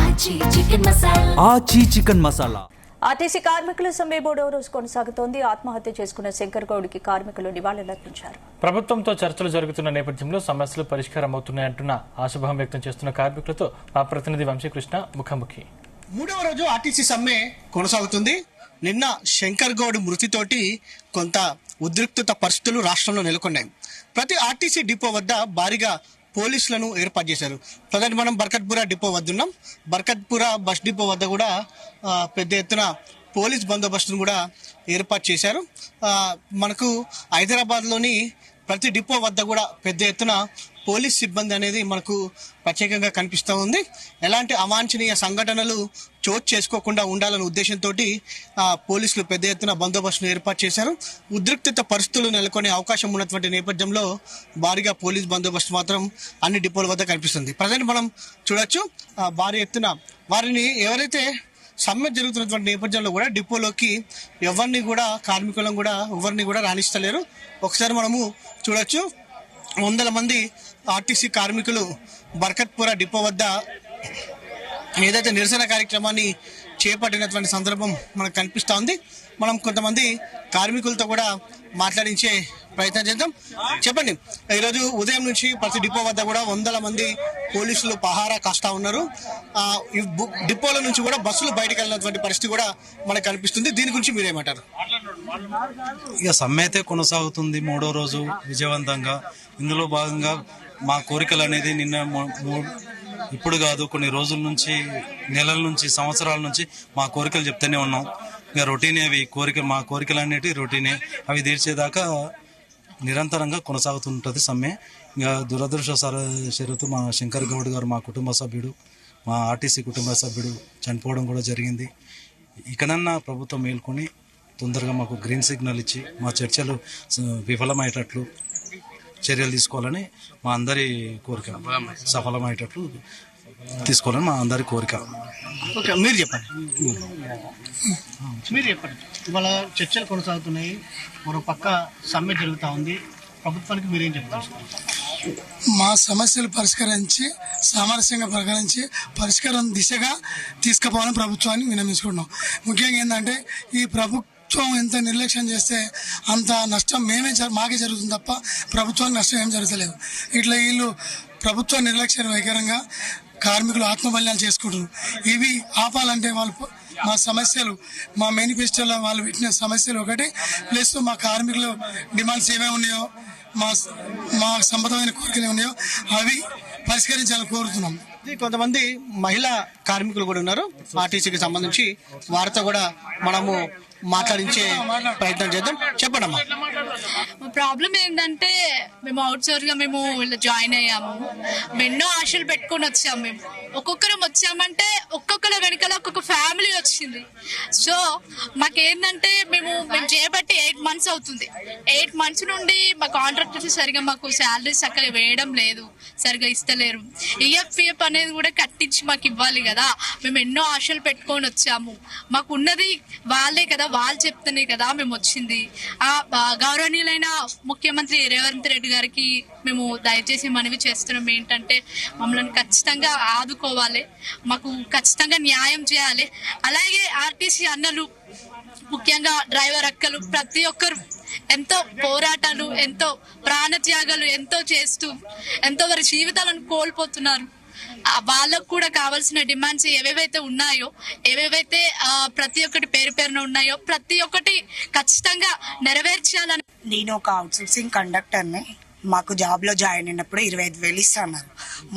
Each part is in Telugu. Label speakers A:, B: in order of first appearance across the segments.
A: ఆచి చికెన్ మసాలా.
B: ఆర్టీసీ కార్మికుల సమ్మె 3వ రోజు కొనసాగుతోంది. ఆత్మహత్య చేసుకున్న శంకర్ గౌడ్కి కార్మికులు నివాళులర్పించారు.
C: ప్రభుత్వంతో చర్చలు జరుగుతున్న నేపథ్యంలో సమస్యలు పరిష్కారం అవుతున్నాయంటున్న ఆశాభావం వ్యక్తం చేస్తున్న కార్మికులతో మా ప్రతినిధి వంశీకృష్ణ ముఖాముఖి.
D: 3వ రోజు ఆర్టీసీ సమ్మె కొనసాగుతుంది. నిన్న శంకర్ గౌడ్ మృతితోటి కొంత ఉద్రిక్తత పరిస్థితులు రాష్ట్రంలో నెలకొన్నాయి. ప్రతి ఆర్టీసీ డిపో వద్ద భారీగా పోలీసులను ఏర్పాటు చేశారు. ప్రజెంట్ మనం బర్కత్పుర డిపో వద్ద ఉన్నాం. బర్కత్పుర బస్ డిపో వద్ద కూడా పెద్ద ఎత్తున పోలీస్ బందోబస్తును కూడా ఏర్పాటు చేశారు. మనకు హైదరాబాద్లోని ప్రతి డిపో వద్ద కూడా పెద్ద ఎత్తున పోలీస్ సిబ్బంది అనేది మనకు ప్రత్యేకంగా కనిపిస్తూ ఉంది. ఎలాంటి అవాంఛనీయ సంఘటనలు చోటు చేసుకోకుండా ఉండాలనే ఉద్దేశంతో పోలీసులు పెద్ద ఎత్తున బందోబస్తును ఏర్పాటు చేశారు. ఉద్రిక్తత పరిస్థితులు నెలకొనే అవకాశం ఉన్నటువంటి నేపథ్యంలో భారీగా పోలీస్ బందోబస్తు మాత్రం అన్ని డిపోల వద్ద కనిపిస్తుంది. ప్రజెంట్ మనం చూడొచ్చు భారీ ఎత్తున వారిని ఎవరైతే సమ్మె జరుగుతున్నటువంటి నేపథ్యంలో కూడా డిపోలోకి ఎవరిని కూడా కార్మికులను కూడా ఎవరిని కూడా రాణిస్తలేరు. ఒకసారి మనము చూడొచ్చు, వందల మంది ఆర్టీసీ కార్మికులు బర్కత్పుర డిపో వద్ద ఏదైతే నిరసన కార్యక్రమాన్ని చేపట్టినటువంటి సందర్భం మనకు కనిపిస్తూ ఉంది. మనం కొంతమంది కార్మికులతో కూడా మాట్లాడించే ప్రయత్నం చేద్దాం. చెప్పండి, ఈరోజు ఉదయం నుంచి ప్రతి డిపో వద్ద కూడా వందల మంది పోలీసులు పహారా కాస్తా ఉన్నారు. డిపోల నుంచి కూడా బస్సులు బయటకు వెళ్ళినటువంటి పరిస్థితి కూడా మనకు కనిపిస్తుంది. దీని గురించి మీరేమంటారు?
E: ఇక సమ్మె అయితే కొనసాగుతుంది 3వ రోజు విజయవంతంగా. ఇందులో భాగంగా మా కోరికలు అనేది నిన్న ఇప్పుడు కాదు, కొన్ని రోజుల నుంచి, నెలల నుంచి, సంవత్సరాల నుంచి మా కోరికలు చెప్తూనే ఉన్నాం. ఇక రొటీనే అవి కోరికలు, మా కోరికలు అనేవి రొటీనే. అవి తీర్చేదాకా నిరంతరంగా కొనసాగుతుంటుంది సమ్మె. ఇక దురదృష్టవశాత్తు మా శంకర్ గౌడ్ గారు, మా కుటుంబ సభ్యుడు, మా ఆర్టీసీ కుటుంబ సభ్యుడు చనిపోవడం కూడా జరిగింది. ఇకనన్నా ప్రభుత్వం మేల్కొని తొందరగా మాకు గ్రీన్ సిగ్నల్ ఇచ్చి మా చర్చలు విఫలమయ్యేటట్లు చర్యలు తీసుకోవాలని మా అందరి కోరిక, సఫలమయ్యేటట్లు తీసుకోవాలని మా అందరి కోరిక.
D: ఓకే, మీరు చెప్పండి. ఇవాళ చర్చలు కొనసాగుతున్నాయి, మరో పక్క సమ్మె జరుగుతూ ఉంది. ప్రభుత్వానికి మీరేం చెప్తారు?
F: మా సమస్యలు పరిష్కరించి సామరస్యంగా పరిష్కారం దిశగా తీసుకుపోవాలని ప్రభుత్వాన్ని విన్నవించుకుంటున్నాం. ముఖ్యంగా ఏంటంటే ఈ ప్రభుత్వం ఎంత నిర్లక్ష్యం చేస్తే అంత నష్టం మాకే జరుగుతుంది తప్ప ప్రభుత్వానికి నష్టం ఏం జరగలేదు. ఇట్లా వీళ్ళు ప్రభుత్వ నిర్లక్ష్య వైఖరంగా కార్మికులు ఆత్మబలిదానాలు చేసుకుంటున్నారు. ఇవి ఆపాలంటే వాళ్ళు మా సమస్యలు, మా మేనిఫెస్టోలో వాళ్ళు పెట్టిన సమస్యలు ఒకటి, ప్లస్ మా కార్మికులు డిమాండ్స్ ఏమేమి ఉన్నాయో, మా సంబద్ధమైన కోరికలు ఉన్నాయో అవి పరిష్కరించాలని కోరుతున్నాం.
D: కొంతమంది మహిళా కార్మికులు కూడా ఉన్నారు ఆర్టీసీకి సంబంధించి, వారితో కూడా మనము మాట్లాడించే ప్రయత్నం చేద్దాం. చెప్పండి అమ్మా.
G: ప్రాబ్లం ఏంటంటే మేము అవుట్సోర్స్ గా మేము ఇలా జాయిన్ అయ్యాము. ఎన్నో ఆశలు పెట్టుకొని వచ్చాము. మేము ఒక్కొక్కరం వచ్చామంటే ఒక్కొక్కరి వెనకాల ఒక్కొక్క ఫ్యామిలీ వచ్చింది. సో మాకేంటంటే మేము చేయబట్టి 8 months అవుతుంది. 8 months నుండి మా కాంట్రాక్టర్స్ సరిగా మాకు శాలరీస్ అక్కడ వేయడం లేదు, సరిగా ఇస్తలేరు. ఈఎఫ్పిఎఫ్ అనేది కూడా కట్టించి మాకు ఇవ్వాలి కదా. మేము ఎన్నో ఆశలు పెట్టుకొని వచ్చాము. మాకు ఉన్నది వాళ్ళే కదా, వాళ్ళు చెప్తేనే కదా మేము వచ్చింది. గౌరవనీయులైన ముఖ్యమంత్రి రేవంత్ రెడ్డి గారికి మేము దయచేసి మనవి చేస్తున్నాం ఏంటంటే మమ్మల్ని ఖచ్చితంగా ఆదుకోవాలి, మాకు ఖచ్చితంగా న్యాయం చేయాలి. అలాగే ఆర్టీసీ అన్నలు, ముఖ్యంగా డ్రైవర్ అక్కలు, ప్రతి ఒక్కరు ఎంతో పోరాటాలు, ఎంతో ప్రాణత్యాగాలు ఎంతో చేస్తూ ఎంతో వారి జీవితాలను కోల్పోతున్నారు. వాళ్ళకు కూడా కావాల్సిన డిమాండ్స్ ఏవేవైతే ఉన్నాయో, ఏవేవైతే ప్రతి ఒక్కటి పేరు పేరున ఉన్నాయో ప్రతి ఒక్కటి ఖచ్చితంగా నెరవేర్చాలని.
H: నేను ఒక అవుట్సోర్సింగ్ కండక్టర్ని. మాకు జాబ్లో జాయిన్ అయినప్పుడు 25,000 ఇస్తున్నారు.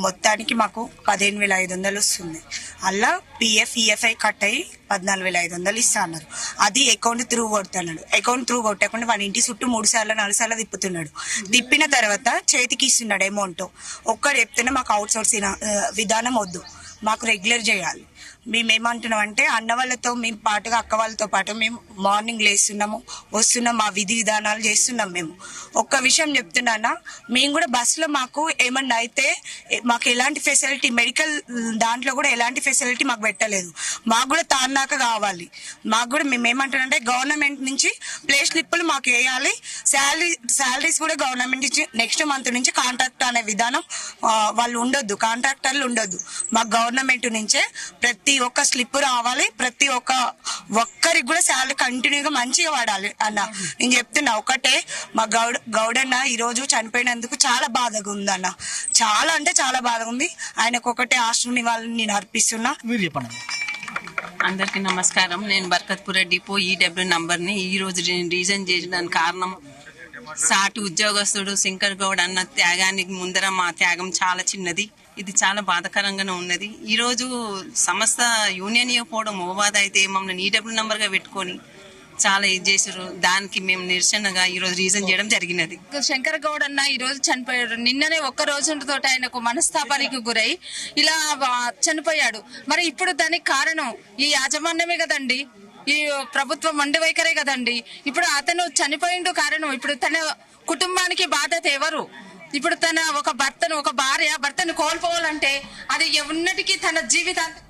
H: మొత్తానికి మాకు 15,500 వస్తుంది. అలా పిఎఫ్ ఈఎఫ్ఐ కట్ అయ్యి 14,500 ఇస్తున్నారు. అది అకౌంట్ త్రూ కొడుతున్నాడు. అకౌంట్ త్రూ కొట్టకుండా మన ఇంటి చుట్టూ 3 సార్లు 4 సార్లు తిప్పుతున్నాడు. తిప్పిన తర్వాత చేతికి ఇస్తున్నాడు అమౌంట్. ఒక్కడు చెప్తేనే మాకు అవుట్సోర్సింగ్ విధానం వద్దు, మాకు రెగ్యులర్ చేయాలి. మేమేమంటున్నాం అంటే అన్న వాళ్ళతో మేము పాటుగా అక్క వాళ్ళతో పాటు మేము మార్నింగ్ లేస్తున్నాము, వస్తున్నాం, మా విధి విధానాలు చేస్తున్నాం. మేము ఒక్క విషయం చెప్తున్నా, మేము కూడా బస్సులో మాకు ఏమన్నా అయితే మాకు ఎలాంటి ఫెసిలిటీ, మెడికల్ దాంట్లో కూడా ఎలాంటి ఫెసిలిటీ మాకు పెట్టలేదు. మాకు కూడా తాన్నాక కావాలి. మాకు కూడా మేము ఏమంటున్నామంటే గవర్నమెంట్ నుంచి ప్లే స్లిప్పులు మాకు వేయాలి, శాలరీస్ కూడా గవర్నమెంట్ నుంచి నెక్స్ట్ మంత్ నుంచి కాంట్రాక్ట్ అనే విధానం వాళ్ళు ఉండొద్దు, కాంట్రాక్టర్లు ఉండొద్దు. మాకు గవర్నమెంట్ నుంచే ప్రతి ఒక్క స్లిప్ రావాలి, ప్రతి ఒక్కరికి కూడా శాలరీ కంటిన్యూగా మంచిగా వాడాలి అన్న. నేను చెప్తున్నా ఒకటే, మా గౌడన్న ఈ రోజు చనిపోయినందుకు చాలా బాధగా ఉంది అన్న, చాలా అంటే చాలా బాధగా ఉంది. ఆయనకు ఒకటే ఆశ్రమని వాళ్ళని నేను అర్పిస్తున్నా.
D: మీరు చెప్పండి.
I: అందరికీ నమస్కారం. నేను బర్కత్పుర డిపో ఈడబ్ల్యూ నంబర్ని ఈ రోజు రీజన్ చేయడానికి కారణం సాటి ఉద్యోగస్తుడు శంకర్ గౌడ్ అన్న త్యాగానికి ముందర మా త్యాగం చాలా చిన్నది. ఇది చాలా బాధాకరంగానే ఉన్నది. ఈ రోజు సంస్థ యూనియన్ ఇవ్వకపోవడం ఓవాద అయితే మమ్మల్ని ఈడబ్ల్యూ నంబర్ గా పెట్టుకొని చాలా ఇది చేసారు. దానికి మేము నిరసనగా ఈ రోజు రీజన్ చేయడం జరిగినది.
G: శంకర్ గౌడ్ అన్న ఈ రోజు చనిపోయాడు. నిన్ననే ఒక్క రోజుతో ఆయనకు మనస్తాపానికి గురై ఇలా చనిపోయాడు. మరి ఇప్పుడు దానికి కారణం ఈ యాజమాన్యమే కదండి, ఈ ప్రభుత్వం మొండి వైఖరే కదండి. ఇప్పుడు అతను చనిపోయిండు కారణం, ఇప్పుడు తన కుటుంబానికి బాధ్యత ఎవరు? ఇప్పుడు తన ఒక భార్యను కోల్పోవాలంటే అది ఉన్నటికీ తన జీవితాంతం